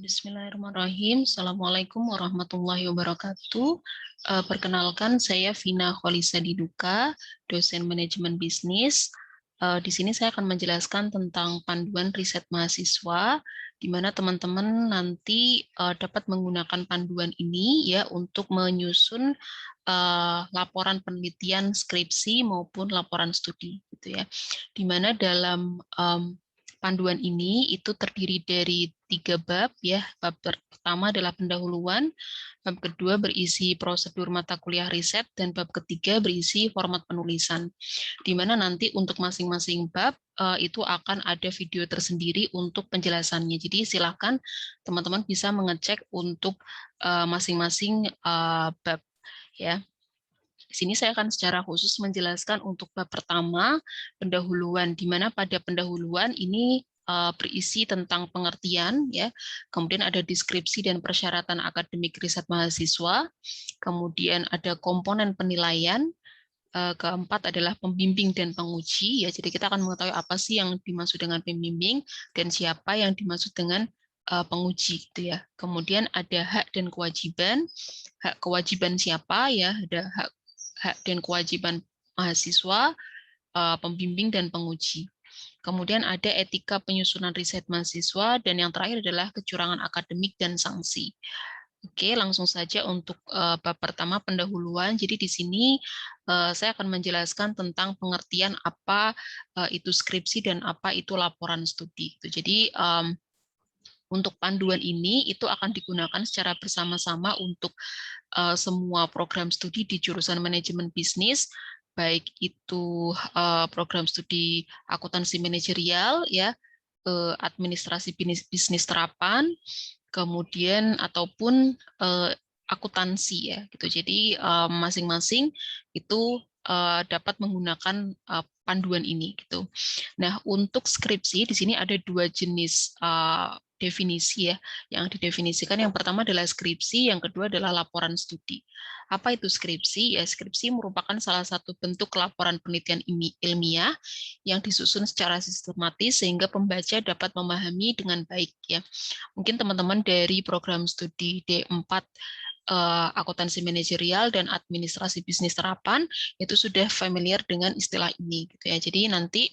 Bismillahirrahmanirrahim. Assalamualaikum warahmatullahi wabarakatuh. Perkenalkan, saya Vina Kholisa Diduka, dosen manajemen bisnis. Di sini saya akan menjelaskan tentang panduan riset mahasiswa, di mana teman-teman nanti dapat menggunakan panduan ini ya untuk menyusun laporan penelitian skripsi maupun laporan studi, gitu ya. Di mana dalam panduan ini itu terdiri dari 3 bab ya. Bab pertama adalah pendahuluan, bab kedua berisi prosedur mata kuliah riset, dan bab ketiga berisi format penulisan. Di mana nanti untuk masing-masing bab itu akan ada video tersendiri untuk penjelasannya. Jadi silakan teman-teman bisa mengecek untuk masing-masing bab ya. Di sini saya akan secara khusus menjelaskan untuk bab pertama, pendahuluan, di mana pada pendahuluan ini berisi tentang pengertian, ya. Kemudian ada deskripsi dan persyaratan akademik riset mahasiswa, kemudian ada komponen penilaian, keempat adalah pembimbing dan penguji, ya. Jadi kita akan mengetahui apa sih yang dimaksud dengan pembimbing dan siapa yang dimaksud dengan penguji, gitu ya. Kemudian ada hak dan kewajiban. Hak kewajiban siapa, ya? Ada hak dan kewajiban mahasiswa, pembimbing, dan penguji. Kemudian ada etika penyusunan riset mahasiswa, dan yang terakhir adalah kecurangan akademik dan sanksi. Oke, langsung saja untuk bab pertama, pendahuluan. Jadi di sini saya akan menjelaskan tentang pengertian apa itu skripsi dan apa itu laporan studi. Jadi untuk panduan ini itu akan digunakan secara bersama-sama untuk semua program studi di jurusan manajemen bisnis, baik itu program studi akuntansi manajerial, ya, administrasi bisnis terapan, kemudian ataupun akuntansi, ya, gitu. Jadi masing-masing itu dapat menggunakan panduan ini, gitu. Nah, untuk skripsi di sini ada 2 jenis definisi ya yang didefinisikan. Yang pertama adalah skripsi, yang kedua adalah laporan studi. Apa itu skripsi? Ya, skripsi merupakan salah satu bentuk laporan penelitian ilmiah yang disusun secara sistematis sehingga pembaca dapat memahami dengan baik, ya. Mungkin teman-teman dari program studi D4 akuntansi manajerial dan administrasi bisnis terapan itu sudah familiar dengan istilah ini, gitu ya. Jadi nanti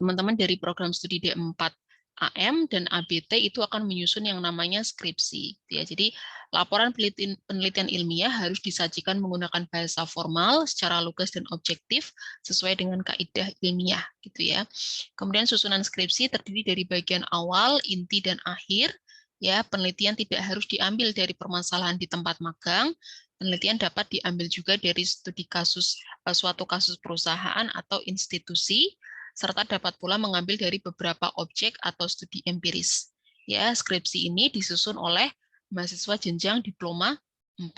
teman-teman dari program studi D4 AM dan ABT itu akan menyusun yang namanya skripsi, ya. Jadi laporan penelitian ilmiah harus disajikan menggunakan bahasa formal secara lugas dan objektif sesuai dengan kaidah ilmiah, gitu ya. Kemudian susunan skripsi terdiri dari bagian awal, inti, dan akhir. Ya, penelitian tidak harus diambil dari permasalahan di tempat magang. Penelitian dapat diambil juga dari studi kasus suatu kasus perusahaan atau institusi, serta dapat pula mengambil dari beberapa objek atau studi empiris. Ya, skripsi ini disusun oleh mahasiswa jenjang diploma 4,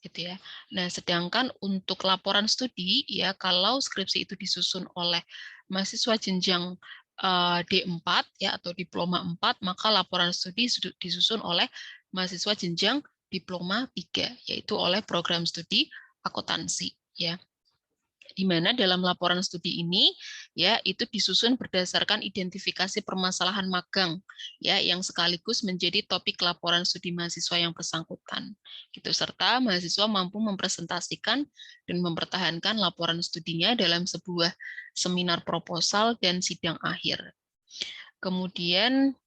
gitu ya. Nah, sedangkan untuk laporan studi, ya, kalau skripsi itu disusun oleh mahasiswa jenjang D4 ya atau diploma 4, maka laporan studi disusun oleh mahasiswa jenjang diploma 3, yaitu oleh program studi akuntansi, ya. Di mana dalam laporan studi ini ya itu disusun berdasarkan identifikasi permasalahan magang ya yang sekaligus menjadi topik laporan studi mahasiswa yang bersangkutan, gitu, serta mahasiswa mampu mempresentasikan dan mempertahankan laporan studinya dalam sebuah seminar proposal dan sidang akhir. Kemudian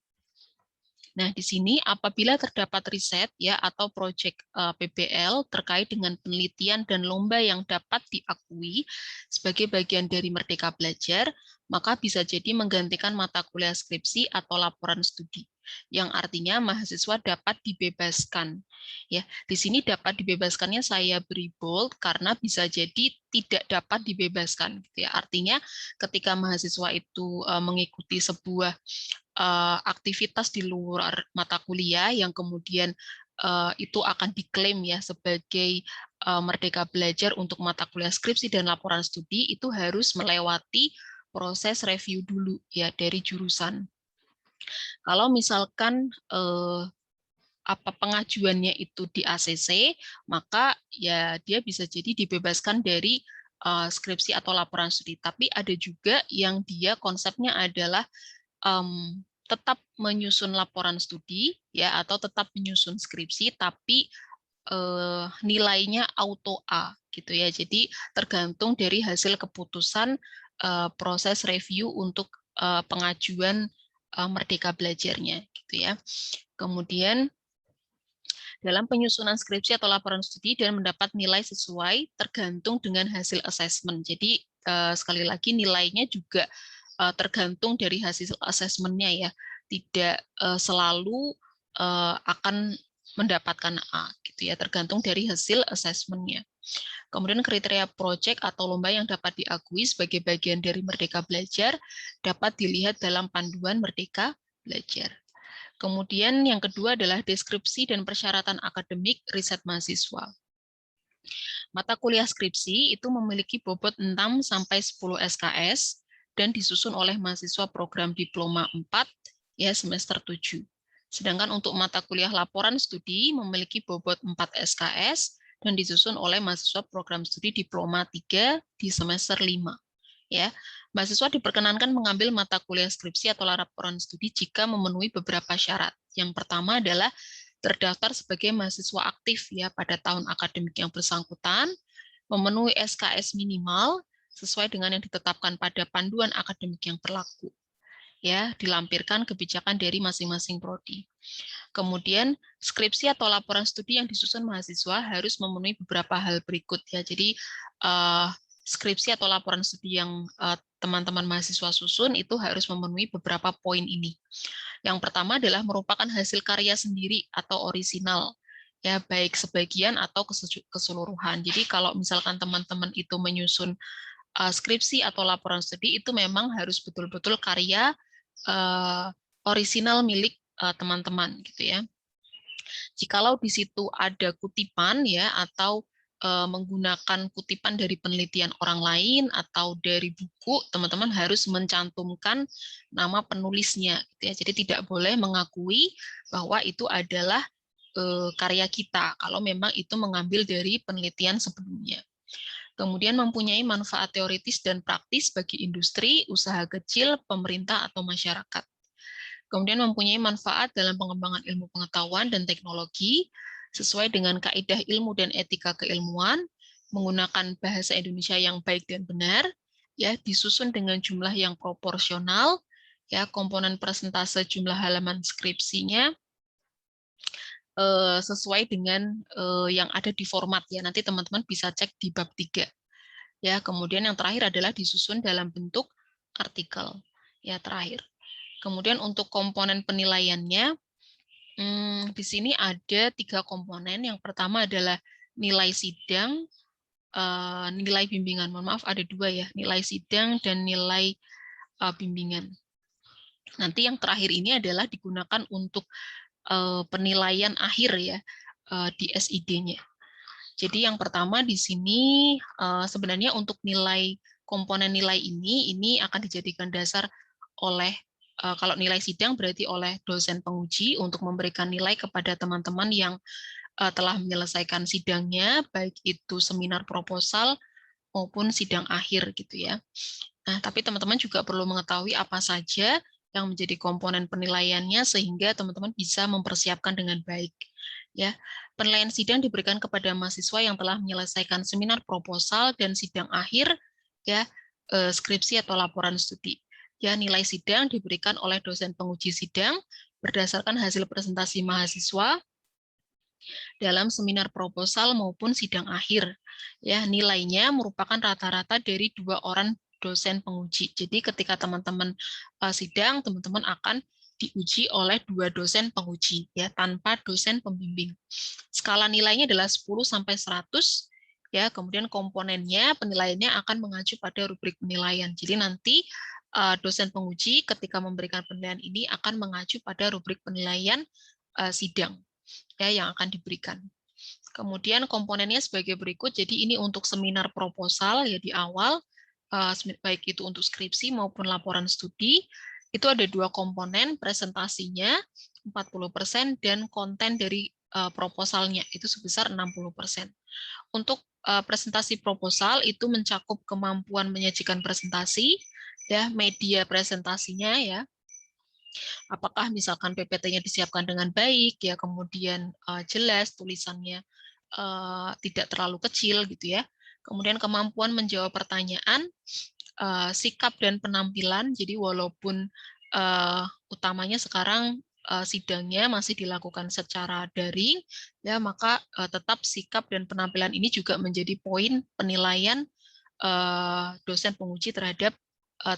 nah, di sini apabila terdapat riset ya atau proyek PBL terkait dengan penelitian dan lomba yang dapat diakui sebagai bagian dari Merdeka Belajar, maka bisa jadi menggantikan mata kuliah skripsi atau laporan studi, yang artinya mahasiswa dapat dibebaskan. Ya, di sini dapat dibebaskannya saya beri bold karena bisa jadi tidak dapat dibebaskan, gitu ya. Artinya ketika mahasiswa itu mengikuti sebuah aktivitas di luar mata kuliah yang kemudian itu akan diklaim ya sebagai Merdeka Belajar untuk mata kuliah skripsi dan laporan studi, itu harus melewati proses review dulu ya dari jurusan. Kalau misalkan apa pengajuannya itu di ACC, maka ya dia bisa jadi dibebaskan dari skripsi atau laporan studi. Tapi ada juga yang dia konsepnya adalah tetap menyusun laporan studi ya atau tetap menyusun skripsi, tapi nilainya auto A gitu ya. Jadi tergantung dari hasil keputusan proses review untuk pengajuan Merdeka Belajarnya gitu ya. Kemudian dalam penyusunan skripsi atau laporan studi dan mendapat nilai sesuai tergantung dengan hasil assessment. Jadi sekali lagi nilainya juga tergantung dari hasil assessment-nya ya. Tidak selalu akan mendapatkan A gitu ya, tergantung dari hasil assessment-nya. Kemudian kriteria proyek atau lomba yang dapat diakui sebagai bagian dari Merdeka Belajar dapat dilihat dalam panduan Merdeka Belajar. Kemudian yang kedua adalah deskripsi dan persyaratan akademik riset mahasiswa. Mata kuliah skripsi itu memiliki bobot 6 sampai 10 SKS dan disusun oleh mahasiswa program diploma 4 ya semester 7. Sedangkan untuk mata kuliah laporan studi memiliki bobot 4 SKS dan disusun oleh mahasiswa program studi diploma 3 di semester 5. Ya, mahasiswa diperkenankan mengambil mata kuliah skripsi atau laporan studi jika memenuhi beberapa syarat. Yang pertama adalah terdaftar sebagai mahasiswa aktif ya pada tahun akademik yang bersangkutan, memenuhi SKS minimal sesuai dengan yang ditetapkan pada panduan akademik yang berlaku. Ya, dilampirkan kebijakan dari masing-masing prodi. Kemudian skripsi atau laporan studi yang disusun mahasiswa harus memenuhi beberapa hal berikut ya. Jadi skripsi atau laporan studi yang teman-teman mahasiswa susun itu harus memenuhi beberapa poin ini. Yang pertama adalah merupakan hasil karya sendiri atau orisinal, ya baik sebagian atau keseluruhan. Jadi kalau misalkan teman-teman itu menyusun skripsi atau laporan studi itu memang harus betul-betul karya orisinal milik teman-teman gitu ya. Jikalau di situ ada kutipan ya atau menggunakan kutipan dari penelitian orang lain atau dari buku, teman-teman harus mencantumkan nama penulisnya gitu ya. Jadi tidak boleh mengakui bahwa itu adalah karya kita kalau memang itu mengambil dari penelitian sebelumnya. Kemudian mempunyai manfaat teoritis dan praktis bagi industri, usaha kecil, pemerintah atau masyarakat. Kemudian mempunyai manfaat dalam pengembangan ilmu pengetahuan dan teknologi sesuai dengan kaidah ilmu dan etika keilmuan, menggunakan bahasa Indonesia yang baik dan benar, ya disusun dengan jumlah yang proporsional, ya komponen persentase jumlah halaman skripsinya sesuai dengan yang ada di format ya. Nanti teman-teman bisa cek di bab 3. Ya, kemudian yang terakhir adalah disusun dalam bentuk artikel. Ya, terakhir. Kemudian untuk komponen penilaiannya, di sini ada 3 komponen. Yang pertama adalah nilai sidang, nilai bimbingan. Mohon maaf, ada 2 ya, nilai sidang dan nilai bimbingan. Nanti yang terakhir ini adalah digunakan untuk penilaian akhir ya di SID-nya. Jadi yang pertama di sini sebenarnya untuk nilai komponen nilai ini akan dijadikan dasar oleh kalau nilai sidang berarti oleh dosen penguji untuk memberikan nilai kepada teman-teman yang telah menyelesaikan sidangnya, baik itu seminar proposal maupun sidang akhir gitu ya. Nah, tapi teman-teman juga perlu mengetahui apa saja yang menjadi komponen penilaiannya sehingga teman-teman bisa mempersiapkan dengan baik. Ya, penilaian sidang diberikan kepada mahasiswa yang telah menyelesaikan seminar proposal dan sidang akhir, ya skripsi atau laporan studi. Ya, nilai sidang diberikan oleh dosen penguji sidang berdasarkan hasil presentasi mahasiswa dalam seminar proposal maupun sidang akhir. Ya, nilainya merupakan rata-rata dari 2 orang dosen penguji. Jadi ketika teman-teman sidang, teman-teman akan diuji oleh 2 dosen penguji ya tanpa dosen pembimbing. Skala nilainya adalah 10 sampai 100 ya, kemudian komponennya penilaiannya akan mengacu pada rubrik penilaian. Jadi nanti dosen penguji ketika memberikan penilaian ini akan mengacu pada rubrik penilaian sidang ya yang akan diberikan. Kemudian komponennya sebagai berikut. Jadi ini untuk seminar proposal ya di awal, baik itu untuk skripsi maupun laporan studi, itu ada 2 komponen, presentasinya 40% dan konten dari proposalnya itu sebesar 60%. Untuk presentasi proposal itu mencakup kemampuan menyajikan presentasi, ya media presentasinya ya, Apakah misalkan PPT-nya disiapkan dengan baik, ya, kemudian jelas tulisannya tidak terlalu kecil gitu ya. Kemudian kemampuan menjawab pertanyaan, sikap dan penampilan. Jadi walaupun utamanya sekarang sidangnya masih dilakukan secara daring, ya, maka tetap sikap dan penampilan ini juga menjadi poin penilaian dosen penguji terhadap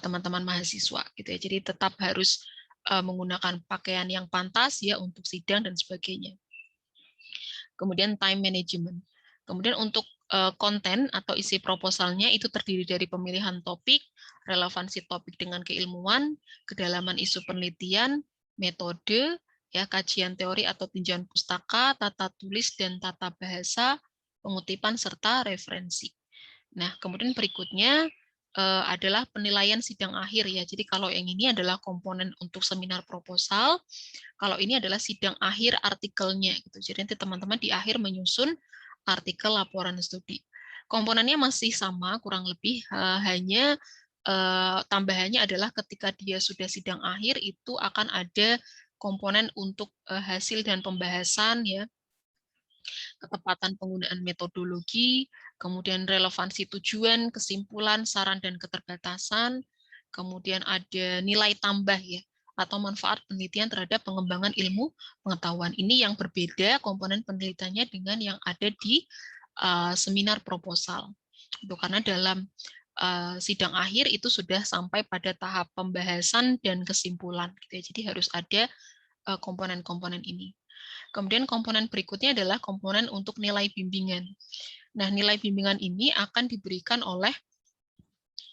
teman-teman mahasiswa gitu ya. Jadi tetap harus menggunakan pakaian yang pantas ya untuk sidang dan sebagainya. Kemudian time management. Kemudian untuk konten atau isi proposalnya itu terdiri dari pemilihan topik, relevansi topik dengan keilmuan, kedalaman isu penelitian, metode, ya, kajian teori atau tinjauan pustaka, tata tulis dan tata bahasa, pengutipan serta referensi. Nah, kemudian berikutnya adalah penilaian sidang akhir ya. Jadi kalau yang ini adalah komponen untuk seminar proposal, kalau ini adalah sidang akhir artikelnya gitu. Jadi nanti teman-teman di akhir menyusun artikel laporan studi. Komponennya masih sama kurang lebih, hanya tambahannya adalah ketika dia sudah sidang akhir itu akan ada komponen untuk hasil dan pembahasan ya, ketepatan penggunaan metodologi, kemudian relevansi tujuan, kesimpulan, saran dan keterbatasan, kemudian ada nilai tambah ya atau manfaat penelitian terhadap pengembangan ilmu pengetahuan. Ini yang berbeda komponen penelitiannya dengan yang ada di seminar proposal. Itu karena dalam sidang akhir itu sudah sampai pada tahap pembahasan dan kesimpulan. Gitu ya. Jadi harus ada komponen-komponen ini. Kemudian komponen berikutnya adalah komponen untuk nilai bimbingan. Nah, nilai bimbingan ini akan diberikan oleh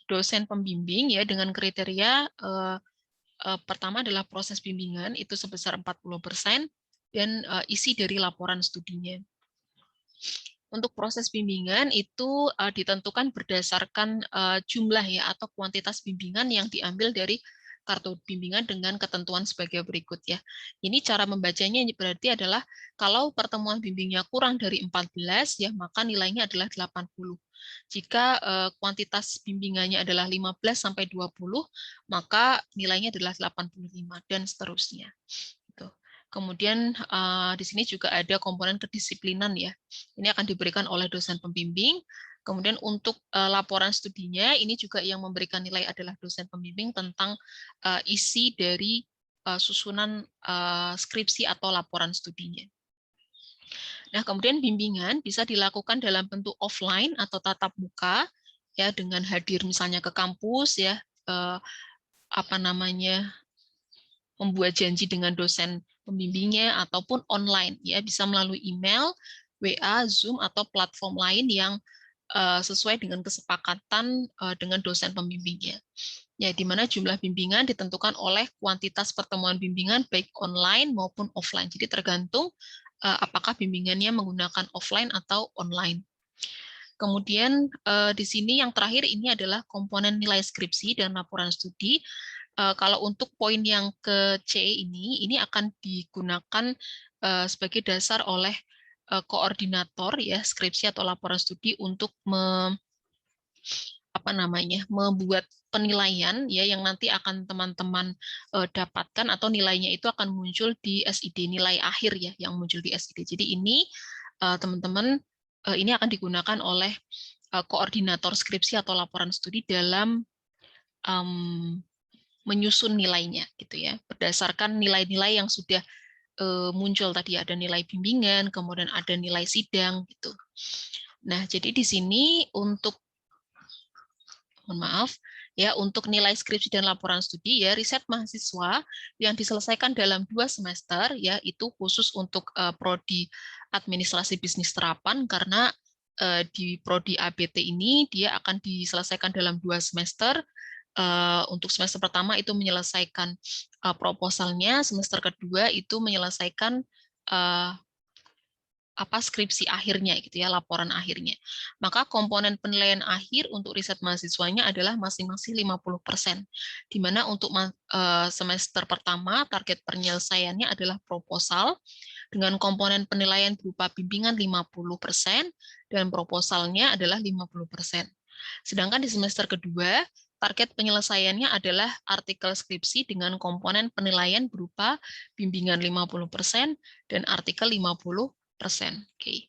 dosen pembimbing ya dengan kriteria pertama adalah proses bimbingan itu sebesar 40% dan isi dari laporan studinya. Untuk proses bimbingan itu ditentukan berdasarkan jumlah ya atau kuantitas bimbingan yang diambil dari kartu bimbingan dengan ketentuan sebagai berikut ya. Ini cara membacanya berarti adalah kalau pertemuan bimbingnya kurang dari 14 ya maka nilainya adalah 80. Jika kuantitas bimbingannya adalah 15 sampai 20 maka nilainya adalah 85 dan seterusnya. Gitu. Kemudian di sini juga ada komponen kedisiplinan ya. Ini akan diberikan oleh dosen pembimbing. Kemudian untuk laporan studinya ini juga yang memberikan nilai adalah dosen pembimbing tentang isi dari susunan skripsi atau laporan studinya. Nah, kemudian bimbingan bisa dilakukan dalam bentuk offline atau tatap muka ya dengan hadir misalnya ke kampus ya apa namanya membuat janji dengan dosen pembimbingnya ataupun online ya bisa melalui email, WA, Zoom atau platform lain yang sesuai dengan kesepakatan dengan dosen pembimbingnya. Ya, di mana jumlah bimbingan ditentukan oleh kuantitas pertemuan bimbingan baik online maupun offline. Jadi tergantung apakah bimbingannya menggunakan offline atau online. Kemudian di sini yang terakhir ini adalah komponen nilai skripsi dan laporan studi. Kalau untuk poin yang ke C ini akan digunakan sebagai dasar oleh koordinator ya skripsi atau laporan studi untuk membuat penilaian ya yang nanti akan teman-teman dapatkan atau nilainya itu akan muncul di SID nilai akhir ya yang muncul di SID. Jadi ini teman-teman ini akan digunakan oleh koordinator skripsi atau laporan studi dalam menyusun nilainya gitu ya berdasarkan nilai-nilai yang sudah muncul tadi ada nilai bimbingan kemudian ada nilai sidang gitu. Nah jadi di sini untuk untuk nilai skripsi dan laporan studi ya riset mahasiswa yang diselesaikan dalam 2 semester ya itu khusus untuk prodi administrasi bisnis terapan karena di prodi ABT ini dia akan diselesaikan dalam 2 semester. Untuk semester pertama itu menyelesaikan proposalnya, semester kedua itu menyelesaikan skripsi akhirnya gitu ya, laporan akhirnya. Maka komponen penilaian akhir untuk riset mahasiswanya adalah masing-masing 50%. Di mana untuk semester pertama target penyelesaiannya adalah proposal dengan komponen penilaian berupa bimbingan 50% dan proposalnya adalah 50%. Sedangkan di semester kedua target penyelesaiannya adalah artikel skripsi dengan komponen penilaian berupa bimbingan 50% dan artikel 50%. Oke.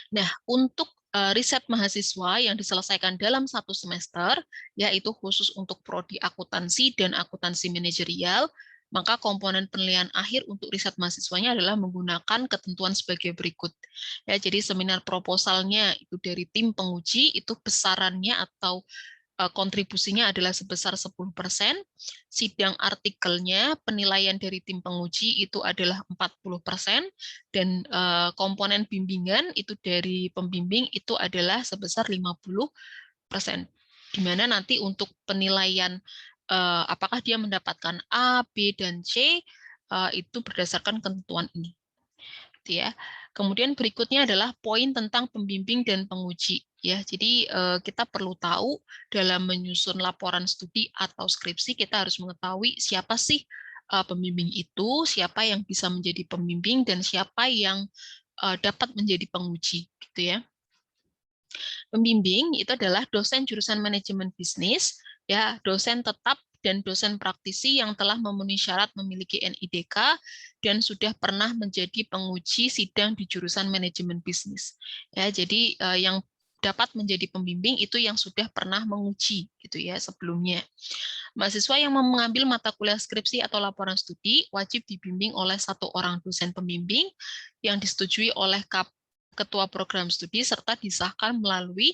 Nah, untuk riset mahasiswa yang diselesaikan dalam 1 semester, yaitu khusus untuk prodi akuntansi dan akuntansi manajerial, maka komponen penilaian akhir untuk riset mahasiswanya adalah menggunakan ketentuan sebagai berikut. Ya, jadi seminar proposalnya itu dari tim penguji, itu besarannya atau kontribusinya adalah sebesar 10%, sidang artikelnya penilaian dari tim penguji itu adalah 40%, dan komponen bimbingan itu dari pembimbing itu adalah sebesar 50%. Di mana nanti untuk penilaian apakah dia mendapatkan A, B, dan C itu berdasarkan ketentuan ini. Ya. Kemudian berikutnya adalah poin tentang pembimbing dan penguji. Ya, jadi kita perlu tahu dalam menyusun laporan studi atau skripsi kita harus mengetahui siapa sih pembimbing itu, siapa yang bisa menjadi pembimbing dan siapa yang dapat menjadi penguji, gitu ya. Pembimbing itu adalah dosen jurusan manajemen bisnis, ya, dosen tetap dan dosen praktisi yang telah memenuhi syarat memiliki NIDK dan sudah pernah menjadi penguji sidang di jurusan manajemen bisnis. Ya, jadi yang dapat menjadi pembimbing itu yang sudah pernah menguji gitu ya sebelumnya. Mahasiswa yang mengambil mata kuliah skripsi atau laporan studi wajib dibimbing oleh 1 orang dosen pembimbing yang disetujui oleh ketua program studi serta disahkan melalui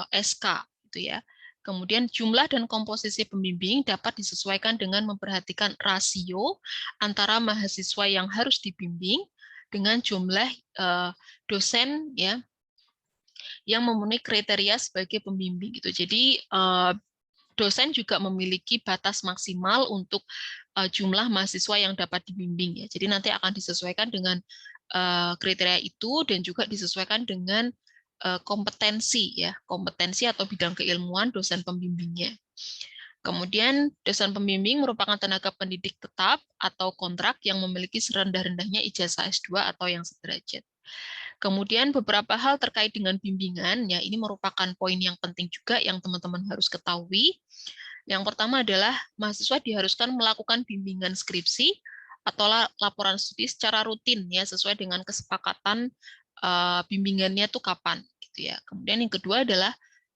SK gitu ya. Kemudian jumlah dan komposisi pembimbing dapat disesuaikan dengan memperhatikan rasio antara mahasiswa yang harus dibimbing dengan jumlah dosen ya yang memenuhi kriteria sebagai pembimbing gitu. Jadi dosen juga memiliki batas maksimal untuk jumlah mahasiswa yang dapat dibimbing ya. Jadi nanti akan disesuaikan dengan kriteria itu dan juga disesuaikan dengan kompetensi ya, kompetensi atau bidang keilmuan dosen pembimbingnya. Kemudian dosen pembimbing merupakan tenaga pendidik tetap atau kontrak yang memiliki serendah-rendahnya ijazah S2 atau yang sederajat. Kemudian beberapa hal terkait dengan bimbingan, ya ini merupakan poin yang penting juga yang teman-teman harus ketahui. Yang pertama adalah mahasiswa diharuskan melakukan bimbingan skripsi atau laporan studi secara rutin ya sesuai dengan kesepakatan bimbingannya tuh kapan gitu ya. Kemudian yang kedua adalah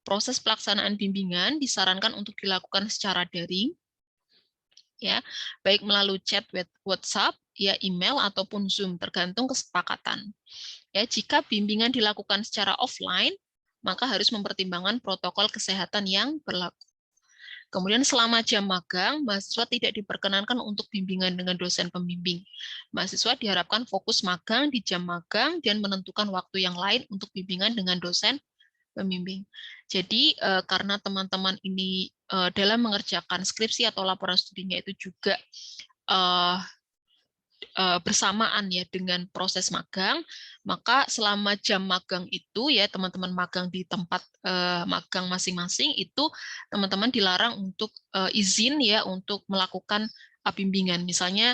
proses pelaksanaan bimbingan disarankan untuk dilakukan secara daring ya, baik melalui chat WhatsApp, ya email ataupun Zoom tergantung kesepakatan. Ya, jika bimbingan dilakukan secara offline, maka harus mempertimbangkan protokol kesehatan yang berlaku. Kemudian selama jam magang, mahasiswa tidak diperkenankan untuk bimbingan dengan dosen pembimbing. Mahasiswa diharapkan fokus magang di jam magang dan menentukan waktu yang lain untuk bimbingan dengan dosen pembimbing. Jadi karena teman-teman ini dalam mengerjakan skripsi atau laporan studinya itu juga bersamaan ya dengan proses magang, maka selama jam magang itu ya teman-teman magang di tempat magang masing-masing itu teman-teman dilarang untuk izin ya untuk melakukan bimbingan. Misalnya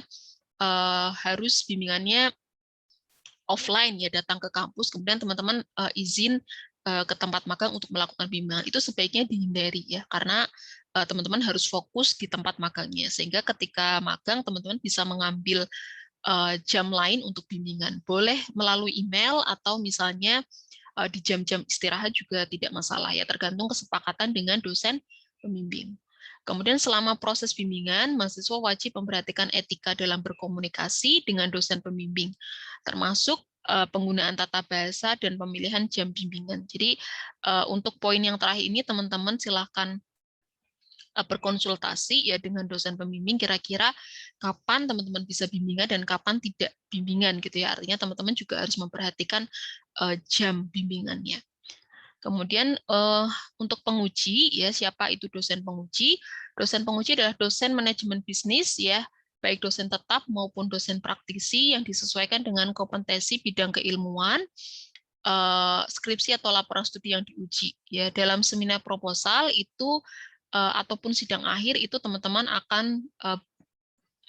harus bimbingannya offline ya, datang ke kampus kemudian teman-teman izin ke tempat magang untuk melakukan bimbingan. Itu sebaiknya dihindari ya karena teman-teman harus fokus di tempat magangnya sehingga ketika magang teman-teman bisa mengambil jam lain untuk bimbingan. Boleh melalui email atau misalnya di jam-jam istirahat juga tidak masalah ya, tergantung kesepakatan dengan dosen pembimbing. Kemudian selama proses bimbingan, mahasiswa wajib memperhatikan etika dalam berkomunikasi dengan dosen pembimbing, termasuk penggunaan tata bahasa dan pemilihan jam bimbingan. Jadi untuk poin yang terakhir ini teman-teman silakan berkonsultasi ya dengan dosen pembimbing kira-kira kapan teman-teman bisa bimbingan dan kapan tidak bimbingan gitu ya. Artinya teman-teman juga harus memperhatikan jam bimbingannya. Kemudian untuk penguji ya siapa itu dosen penguji? Dosen penguji adalah dosen manajemen bisnis ya, baik dosen tetap maupun dosen praktisi yang disesuaikan dengan kompetensi bidang keilmuan, skripsi atau laporan studi yang diuji. Ya dalam seminar proposal itu ataupun sidang akhir itu teman-teman akan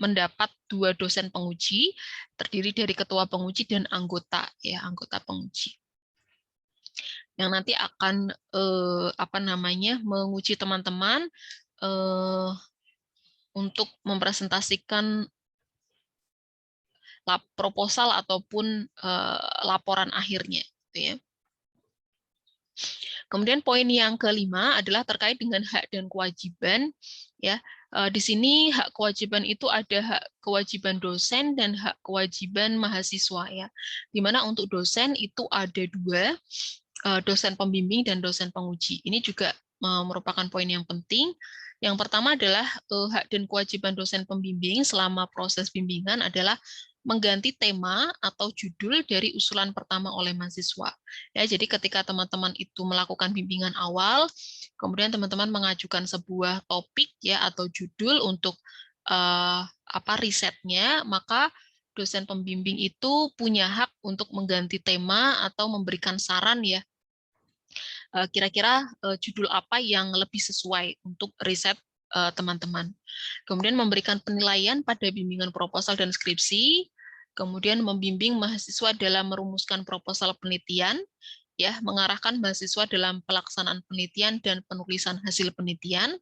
mendapat 2 dosen penguji terdiri dari ketua penguji dan anggota ya anggota penguji. yang nanti akan menguji teman-teman untuk mempresentasikan proposal ataupun laporan akhirnya, gitu ya. Kemudian poin yang kelima adalah terkait dengan hak dan kewajiban. Ya, di sini hak kewajiban itu ada hak kewajiban dosen dan hak kewajiban mahasiswa, ya. Di mana untuk dosen itu ada dua, dosen pembimbing dan dosen penguji. Ini juga merupakan poin yang penting. Yang pertama adalah hak dan kewajiban dosen pembimbing selama proses bimbingan adalah mengganti tema atau judul dari usulan pertama oleh mahasiswa. Ya, jadi ketika teman-teman itu melakukan bimbingan awal, kemudian teman-teman mengajukan sebuah topik ya atau judul untuk risetnya, maka dosen pembimbing itu punya hak untuk mengganti tema atau memberikan saran ya. Kira-kira judul apa yang lebih sesuai untuk riset teman-teman. Kemudian memberikan penilaian pada bimbingan proposal dan skripsi, kemudian membimbing mahasiswa dalam merumuskan proposal penelitian, ya, mengarahkan mahasiswa dalam pelaksanaan penelitian dan penulisan hasil penelitian,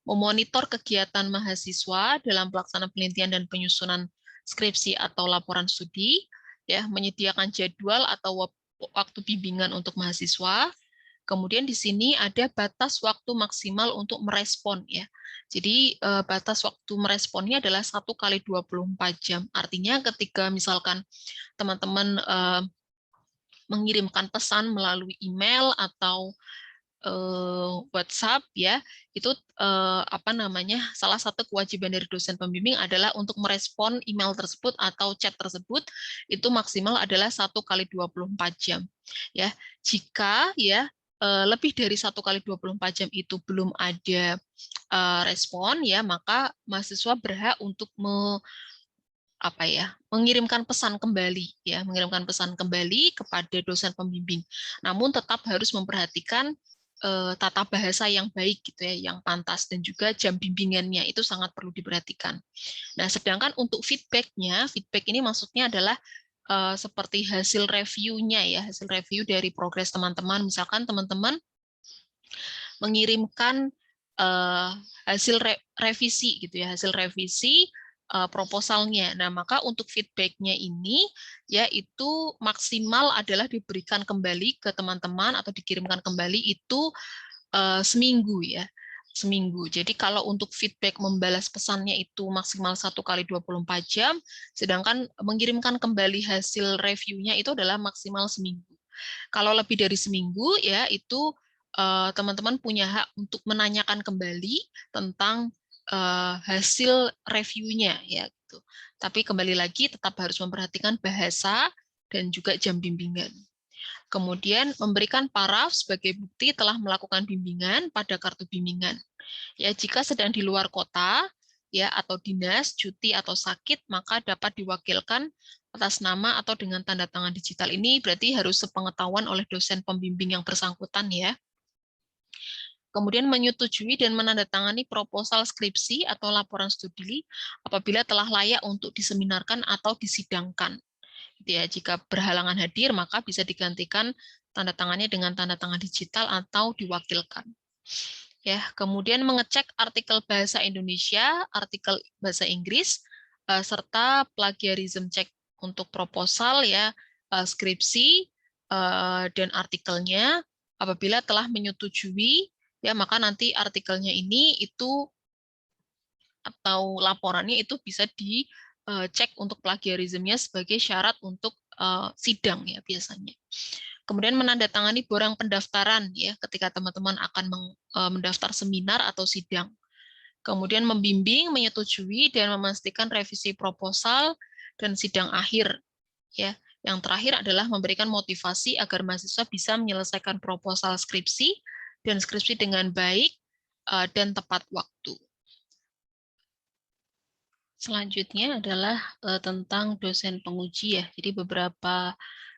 memonitor kegiatan mahasiswa dalam pelaksanaan penelitian dan penyusunan skripsi atau laporan studi, ya, menyediakan jadwal atau waktu bimbingan untuk mahasiswa. Kemudian di sini ada batas waktu maksimal untuk merespon ya. Jadi batas waktu meresponnya adalah 1 kali 24 jam. Artinya ketika misalkan teman-teman mengirimkan pesan melalui email atau WhatsApp ya, itu salah satu kewajiban dari dosen pembimbing adalah untuk merespon email tersebut atau chat tersebut itu maksimal adalah 1 kali 24 jam. Ya, jika ya lebih dari 1 kali 24 jam itu belum ada respon ya, maka mahasiswa berhak untuk mengirimkan pesan kembali ya, mengirimkan pesan kembali kepada dosen pembimbing. Namun tetap harus memperhatikan tata bahasa yang baik gitu ya, yang pantas, dan juga jam bimbingannya itu sangat perlu diperhatikan. Nah, sedangkan untuk feedbacknya, feedback ini maksudnya adalah seperti hasil reviewnya ya, hasil review dari progres teman-teman. Misalkan teman-teman mengirimkan hasil revisi gitu ya, hasil revisi proposalnya. Nah, maka untuk feedbacknya ini ya itu maksimal adalah diberikan kembali ke teman-teman atau dikirimkan kembali itu seminggu ya. Seminggu. Jadi kalau untuk feedback membalas pesannya itu maksimal 1 kali 24 jam, sedangkan mengirimkan kembali hasil reviewnya itu adalah maksimal seminggu. Kalau lebih dari seminggu ya itu teman-teman punya hak untuk menanyakan kembali tentang hasil reviewnya ya gitu. Tapi kembali lagi tetap harus memperhatikan bahasa dan juga jam bimbingan. Kemudian memberikan paraf sebagai bukti telah melakukan bimbingan pada kartu bimbingan. Ya, jika sedang di luar kota ya atau dinas, cuti atau sakit, maka dapat diwakilkan atas nama atau dengan tanda tangan digital. Ini berarti harus sepengetahuan oleh dosen pembimbing yang bersangkutan ya. Kemudian menyetujui dan menandatangani proposal skripsi atau laporan studi apabila telah layak untuk diseminarkan atau disidangkan. Ya, jika berhalangan hadir, maka bisa digantikan tanda tangannya dengan tanda tangan digital atau diwakilkan. Ya, kemudian mengecek artikel bahasa Indonesia, artikel bahasa Inggris, serta plagiarism check untuk proposal ya, skripsi dan artikelnya. Apabila telah menyetujui, ya maka nanti artikelnya ini itu atau laporannya itu bisa dicek untuk plagiarismenya sebagai syarat untuk sidang ya biasanya. Kemudian menandatangani borang pendaftaran ya ketika teman-teman akan mendaftar seminar atau sidang. Kemudian membimbing, menyetujui dan memastikan revisi proposal dan sidang akhir ya. Yang terakhir adalah memberikan motivasi agar mahasiswa bisa menyelesaikan proposal skripsi dan skripsi dengan baik dan tepat waktu. Selanjutnya adalah tentang dosen penguji ya. Jadi beberapa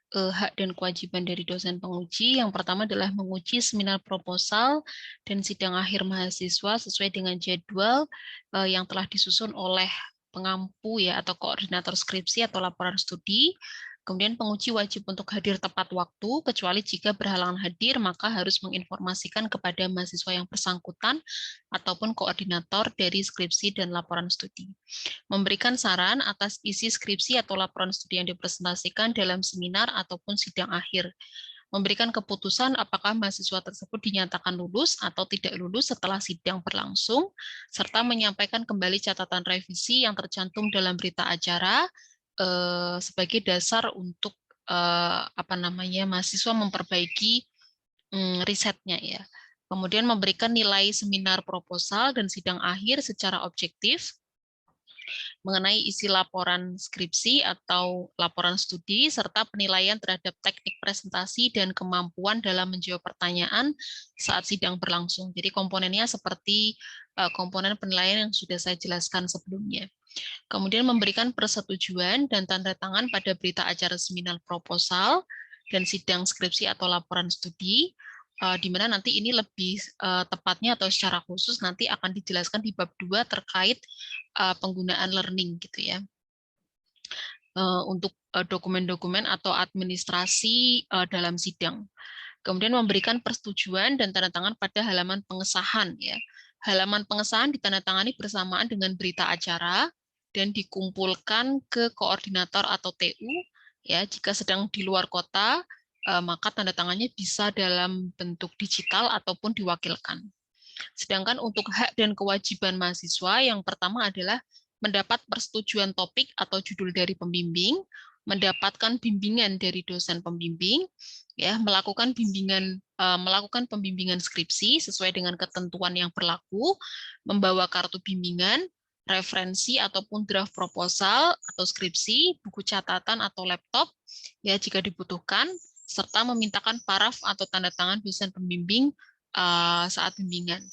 hak dan kewajiban dari dosen penguji. Yang pertama adalah menguji seminar proposal dan sidang akhir mahasiswa sesuai dengan jadwal yang telah disusun oleh pengampu ya atau koordinator skripsi atau laporan studi. Kemudian penguji wajib untuk hadir tepat waktu, kecuali jika berhalangan hadir, maka harus menginformasikan kepada mahasiswa yang bersangkutan ataupun koordinator dari skripsi dan laporan studi. Memberikan saran atas isi skripsi atau laporan studi yang dipresentasikan dalam seminar ataupun sidang akhir. Memberikan keputusan apakah mahasiswa tersebut dinyatakan lulus atau tidak lulus setelah sidang berlangsung, serta menyampaikan kembali catatan revisi yang tercantum dalam berita acara sebagai dasar untuk mahasiswa memperbaiki risetnya ya. Kemudian memberikan nilai seminar proposal dan sidang akhir secara objektif mengenai isi laporan skripsi atau laporan studi, serta penilaian terhadap teknik presentasi dan kemampuan dalam menjawab pertanyaan saat sidang berlangsung. Jadi komponennya seperti komponen penilaian yang sudah saya jelaskan sebelumnya. Kemudian memberikan persetujuan dan tanda tangan pada berita acara seminar proposal dan sidang skripsi atau laporan studi, di mana nanti ini lebih tepatnya atau secara khusus nanti akan dijelaskan di bab 2 terkait penggunaan learning gitu ya. Untuk dokumen-dokumen atau administrasi dalam sidang. Kemudian memberikan persetujuan dan tanda tangan pada halaman pengesahan ya. Halaman pengesahan ditandatangani bersamaan dengan berita acara dan dikumpulkan ke koordinator atau TU ya. Jika sedang di luar kota, maka tanda tangannya bisa dalam bentuk digital ataupun diwakilkan. Sedangkan untuk hak dan kewajiban mahasiswa, yang pertama adalah mendapat persetujuan topik atau judul dari pembimbing, mendapatkan bimbingan dari dosen pembimbing, ya, melakukan pembimbingan skripsi sesuai dengan ketentuan yang berlaku, membawa kartu bimbingan, referensi ataupun draft proposal atau skripsi, buku catatan atau laptop, ya jika dibutuhkan, serta memintakan paraf atau tanda tangan dosen pembimbing saat bimbingan.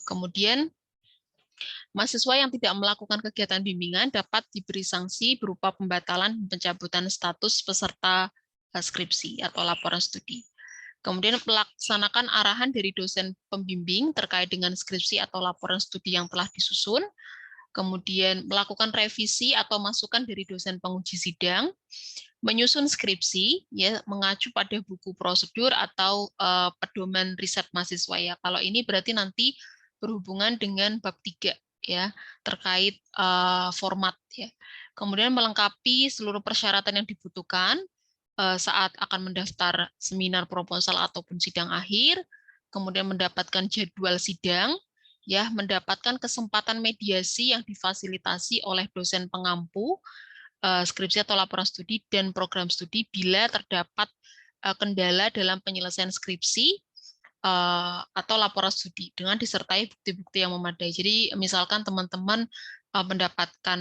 Kemudian mahasiswa yang tidak melakukan kegiatan bimbingan dapat diberi sanksi berupa pembatalan pencabutan status peserta skripsi atau laporan studi. Kemudian melaksanakan arahan dari dosen pembimbing terkait dengan skripsi atau laporan studi yang telah disusun. Kemudian melakukan revisi atau masukan dari dosen penguji sidang, menyusun skripsi ya mengacu pada buku prosedur atau pedoman riset mahasiswa ya. Kalau ini berarti nanti berhubungan dengan bab 3 ya terkait format ya. Kemudian melengkapi seluruh persyaratan yang dibutuhkan saat akan mendaftar seminar proposal ataupun sidang akhir, kemudian mendapatkan jadwal sidang ya, mendapatkan kesempatan mediasi yang difasilitasi oleh dosen pengampu skripsi atau laporan studi dan program studi bila terdapat kendala dalam penyelesaian skripsi atau laporan studi dengan disertai bukti-bukti yang memadai. Jadi misalkan teman-teman mendapatkan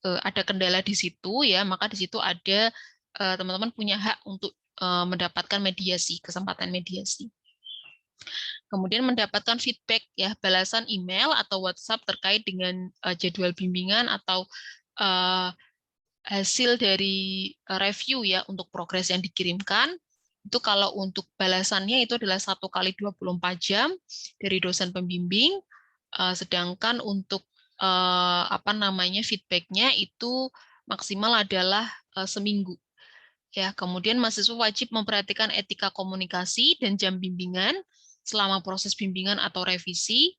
ada kendala di situ ya, maka di situ ada teman-teman punya hak untuk mendapatkan mediasi, kesempatan mediasi. Kemudian mendapatkan feedback ya, balasan email atau WhatsApp terkait dengan jadwal bimbingan atau hasil dari review ya untuk progres yang dikirimkan. Itu kalau untuk balasannya itu adalah 1 kali 24 jam dari dosen pembimbing, sedangkan untuk feedbacknya itu maksimal adalah seminggu. Ya, kemudian mahasiswa wajib memperhatikan etika komunikasi dan jam bimbingan selama proses bimbingan atau revisi,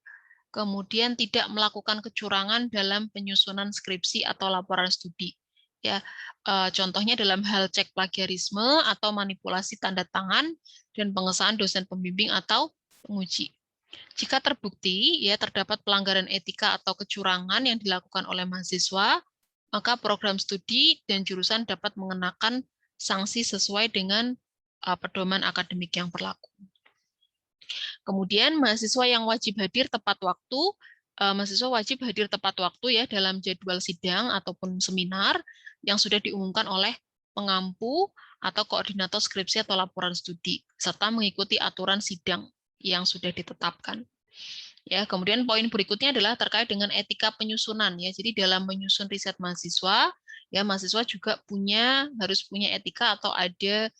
kemudian tidak melakukan kecurangan dalam penyusunan skripsi atau laporan studi. Ya, contohnya dalam hal cek plagiarisme atau manipulasi tanda tangan dan pengesahan dosen pembimbing atau penguji. Jika terbukti ya terdapat pelanggaran etika atau kecurangan yang dilakukan oleh mahasiswa, maka program studi dan jurusan dapat mengenakan sanksi sesuai dengan pedoman akademik yang berlaku. Kemudian mahasiswa yang wajib hadir tepat waktu, ya dalam jadwal sidang ataupun seminar yang sudah diumumkan oleh pengampu atau koordinator skripsi atau laporan studi, serta mengikuti aturan sidang yang sudah ditetapkan. Ya, kemudian poin berikutnya adalah terkait dengan etika penyusunan ya. Jadi dalam menyusun riset mahasiswa, ya mahasiswa juga harus punya etika atau ada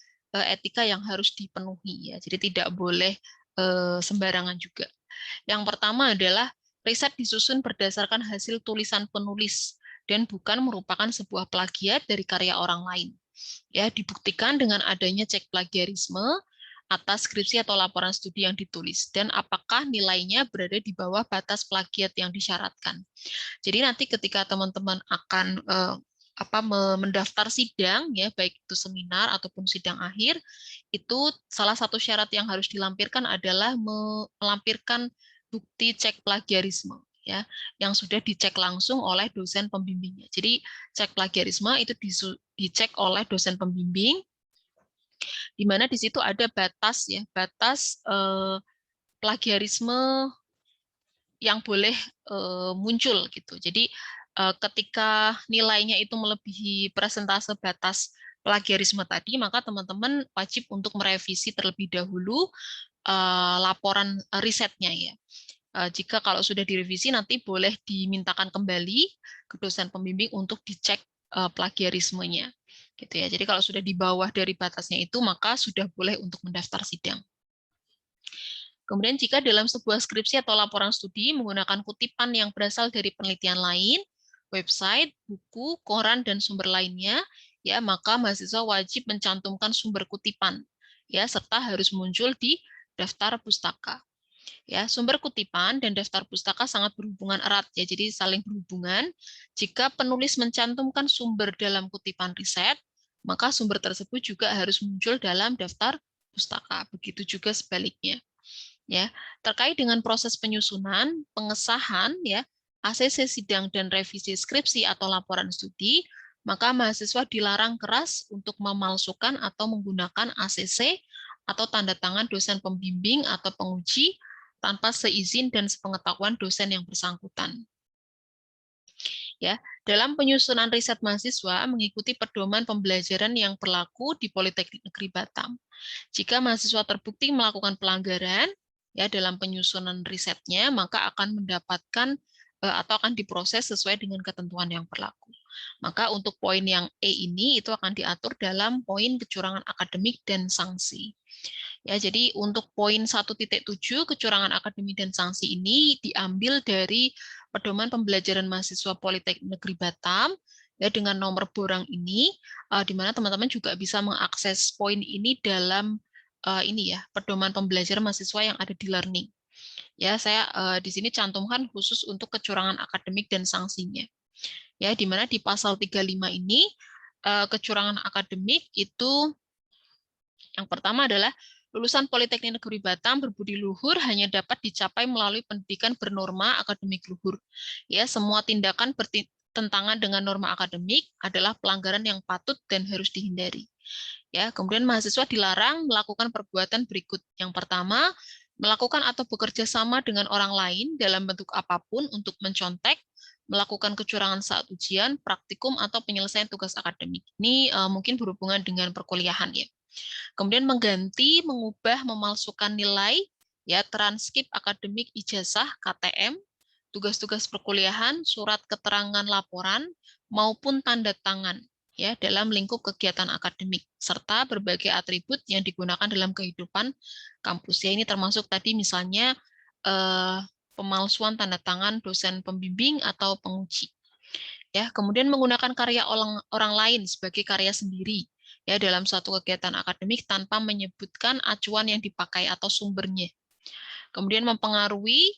etika yang harus dipenuhi ya. Jadi tidak boleh sembarangan juga. Yang pertama adalah riset disusun berdasarkan hasil tulisan penulis dan bukan merupakan sebuah plagiat dari karya orang lain. Ya, dibuktikan dengan adanya cek plagiarisme atas skripsi atau laporan studi yang ditulis dan apakah nilainya berada di bawah batas plagiat yang disyaratkan. Jadi nanti ketika teman-teman akan mendaftar sidang, ya baik itu seminar ataupun sidang akhir, itu salah satu syarat yang harus dilampirkan adalah melampirkan bukti cek plagiarisme, ya, yang sudah dicek langsung oleh dosen pembimbingnya. Jadi cek plagiarisme itu dicek oleh dosen pembimbing, di mana di situ ada batas, ya, batas plagiarisme yang boleh muncul gitu. Jadi ketika nilainya itu melebihi persentase batas plagiarisme tadi, maka teman-teman wajib untuk merevisi terlebih dahulu laporan risetnya, ya. Jika kalau sudah direvisi nanti boleh dimintakan kembali ke dosen pembimbing untuk dicek plagiarismenya. Gitu ya. Jadi kalau sudah di bawah dari batasnya itu maka sudah boleh untuk mendaftar sidang. Kemudian jika dalam sebuah skripsi atau laporan studi menggunakan kutipan yang berasal dari penelitian lain, website, buku, koran, dan sumber lainnya, ya maka mahasiswa wajib mencantumkan sumber kutipan, ya serta harus muncul di daftar pustaka. Ya, sumber kutipan dan daftar pustaka sangat berhubungan erat, ya, jadi saling berhubungan. Jika penulis mencantumkan sumber dalam kutipan riset, maka sumber tersebut juga harus muncul dalam daftar pustaka. Begitu juga sebaliknya. Ya, terkait dengan proses penyusunan, pengesahan, ya, ACC sidang dan revisi skripsi atau laporan studi, maka mahasiswa dilarang keras untuk memalsukan atau menggunakan ACC atau tanda tangan dosen pembimbing atau penguji tanpa seizin dan sepengetahuan dosen yang bersangkutan. Ya, dalam penyusunan riset mahasiswa mengikuti pedoman pembelajaran yang berlaku di Politeknik Negeri Batam. Jika mahasiswa terbukti melakukan pelanggaran, ya dalam penyusunan risetnya, maka akan mendapatkan atau akan diproses sesuai dengan ketentuan yang berlaku. Maka untuk poin yang E ini itu akan diatur dalam poin kecurangan akademik dan sanksi. Ya, jadi untuk poin 1.7 kecurangan akademik dan sanksi ini diambil dari pedoman pembelajaran mahasiswa Politeknik Negeri Batam, ya dengan nomor borang ini, di mana teman-teman juga bisa mengakses poin ini dalam ini ya pedoman pembelajaran mahasiswa yang ada di Learning. Ya, saya di sini cantumkan khusus untuk kecurangan akademik dan sanksinya. Ya, di mana di pasal 35 ini kecurangan akademik itu yang pertama adalah lulusan Politeknik Negeri Batam berbudi luhur hanya dapat dicapai melalui pendidikan bernorma akademik luhur. Ya, semua tindakan bertentangan dengan norma akademik adalah pelanggaran yang patut dan harus dihindari. Ya, kemudian mahasiswa dilarang melakukan perbuatan berikut. Yang pertama, melakukan atau bekerja sama dengan orang lain dalam bentuk apapun untuk mencontek, melakukan kecurangan saat ujian, praktikum, atau penyelesaian tugas akademik. Ini mungkin berhubungan dengan perkuliahan, ya. Kemudian mengganti, mengubah, memalsukan nilai, ya transkrip akademik ijazah, KTM, tugas-tugas perkuliahan, surat keterangan laporan, maupun tanda tangan, ya dalam lingkup kegiatan akademik serta berbagai atribut yang digunakan dalam kehidupan kampus. Ya, ini termasuk tadi misalnya pemalsuan tanda tangan dosen pembimbing atau penguji. Ya, kemudian menggunakan karya orang lain sebagai karya sendiri ya dalam suatu kegiatan akademik tanpa menyebutkan acuan yang dipakai atau sumbernya. Kemudian mempengaruhi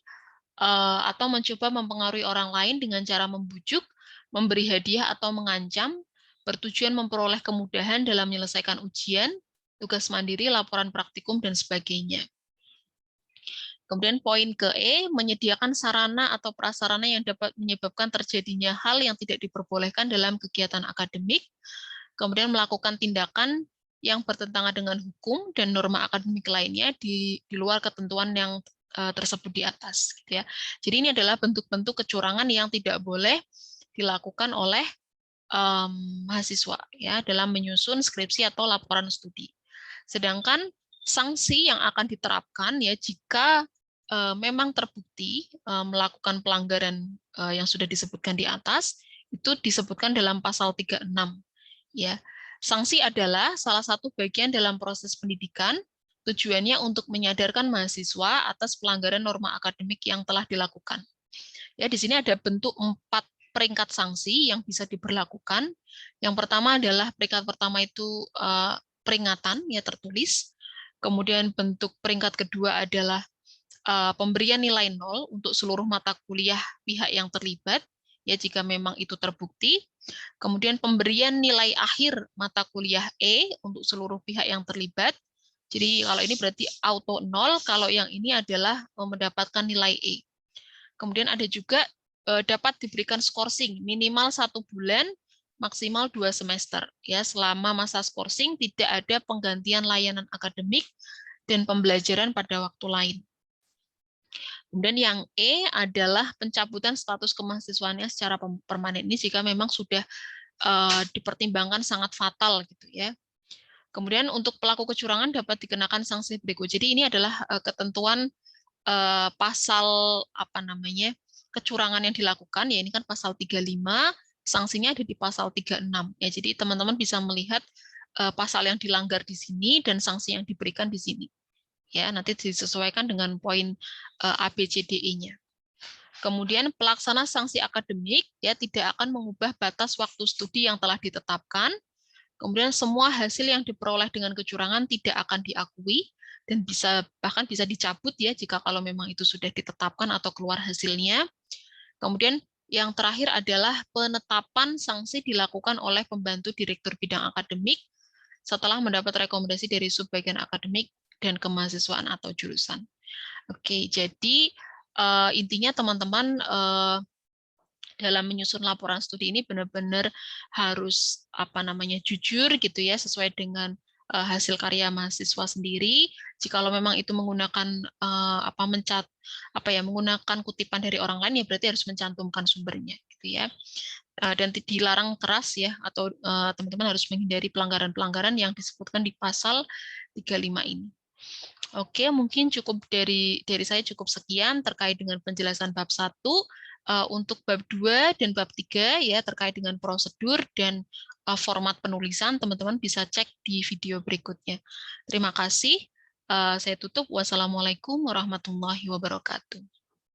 atau mencoba mempengaruhi orang lain dengan cara membujuk, memberi hadiah atau mengancam, bertujuan memperoleh kemudahan dalam menyelesaikan ujian, tugas mandiri, laporan praktikum, dan sebagainya. Kemudian poin ke E, menyediakan sarana atau prasarana yang dapat menyebabkan terjadinya hal yang tidak diperbolehkan dalam kegiatan akademik, kemudian melakukan tindakan yang bertentangan dengan hukum dan norma akademik lainnya di luar ketentuan yang tersebut di atas. Gitu ya. Jadi ini adalah bentuk-bentuk kecurangan yang tidak boleh dilakukan oleh mahasiswa ya dalam menyusun skripsi atau laporan studi. Sedangkan sanksi yang akan diterapkan ya jika memang terbukti melakukan pelanggaran yang sudah disebutkan di atas itu disebutkan dalam pasal 36 ya. Sanksi adalah salah satu bagian dalam proses pendidikan, tujuannya untuk menyadarkan mahasiswa atas pelanggaran norma akademik yang telah dilakukan. Ya, di sini ada bentuk 4 peringkat sanksi yang bisa diberlakukan. Yang pertama adalah peringkat pertama itu peringatan ya tertulis. Kemudian bentuk peringkat kedua adalah pemberian nilai 0 untuk seluruh mata kuliah pihak yang terlibat ya jika memang itu terbukti. Kemudian pemberian nilai akhir mata kuliah E untuk seluruh pihak yang terlibat. Jadi kalau ini berarti auto 0, kalau yang ini adalah mendapatkan nilai E. Kemudian ada juga dapat diberikan skorsing minimal 1 bulan, maksimal 2 semester. Ya, selama masa skorsing tidak ada penggantian layanan akademik dan pembelajaran pada waktu lain. Kemudian yang E adalah pencabutan status kemahasiswaannya secara permanen. Ini jika memang sudah dipertimbangkan sangat fatal gitu ya. Kemudian untuk pelaku kecurangan dapat dikenakan sanksi berikut. Jadi ini adalah ketentuan pasal apa namanya kecurangan yang dilakukan ya, ini kan pasal 35, sanksinya ada di pasal 36 ya. Jadi teman-teman bisa melihat pasal yang dilanggar di sini dan sanksi yang diberikan di sini. Ya, nanti disesuaikan dengan poin ABCDE-nya. Kemudian pelaksana sanksi akademik ya tidak akan mengubah batas waktu studi yang telah ditetapkan. Kemudian semua hasil yang diperoleh dengan kecurangan tidak akan diakui dan bahkan bisa dicabut ya jika kalau memang itu sudah ditetapkan atau keluar hasilnya. Kemudian yang terakhir adalah penetapan sanksi dilakukan oleh pembantu direktur bidang akademik setelah mendapat rekomendasi dari subbagian akademik dan kemahasiswaan atau jurusan. Oke, jadi intinya teman-teman dalam menyusun laporan studi ini benar-benar harus jujur gitu ya, sesuai dengan hasil karya mahasiswa sendiri. Jikalau memang itu menggunakan menggunakan kutipan dari orang lain ya berarti harus mencantumkan sumbernya gitu ya. Dan dilarang keras ya, atau teman-teman harus menghindari pelanggaran-pelanggaran yang disebutkan di pasal 35 ini. Oke, mungkin cukup dari saya cukup sekian terkait dengan penjelasan bab 1. Untuk bab 2 dan bab 3 ya terkait dengan prosedur dan format penulisan, teman-teman bisa cek di video berikutnya. Terima kasih. Saya tutup. Wassalamualaikum warahmatullahi wabarakatuh.